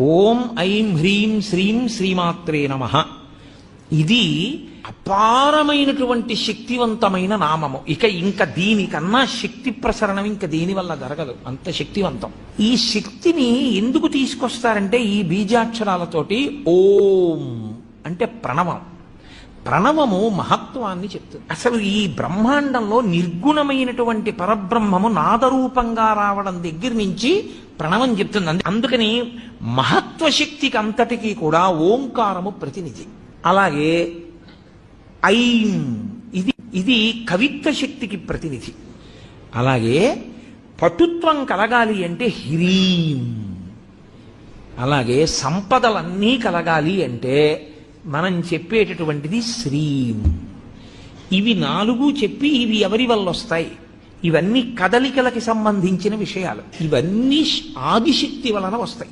ఓం ఐం హ్రీం శ్రీం శ్రీమాత్రే నమః. ఇది అపారమైనటువంటి శక్తివంతమైన నామము. ఇంకా దీనికన్నా శక్తి ప్రసరణం ఇంకా దేని వల్ల జరగదు, అంత శక్తివంతం. ఈ శక్తిని ఎందుకు తీసుకొస్తారంటే ఈ బీజాక్షరాలతోటి ఓం అంటే ప్రణవం. ప్రణవము మహత్వాన్ని చెప్తుంది. అసలు ఈ బ్రహ్మాండంలో నిర్గుణమైనటువంటి పరబ్రహ్మము నాదరూపంగా రావడం దగ్గర నుంచి ప్రణవం చెప్తుంది. అందుకని మహత్వశక్తికి అంతటికీ కూడా ఓంకారము ప్రతినిధి. అలాగే ఐం ఇది కవిత్వ శక్తికి ప్రతినిధి. అలాగే పటుత్వం కలగాలి అంటే హ్రీం. అలాగే సంపదలన్నీ కలగాలి అంటే మనం చెప్పేటటువంటిది శ్రీం. ఇవి నాలుగు చెప్పి ఇవి ఎవరి వల్ల వస్తాయి? ఇవన్నీ కదలికలకి సంబంధించిన విషయాలు. ఇవన్నీ ఆదిశక్తి వలన వస్తాయి.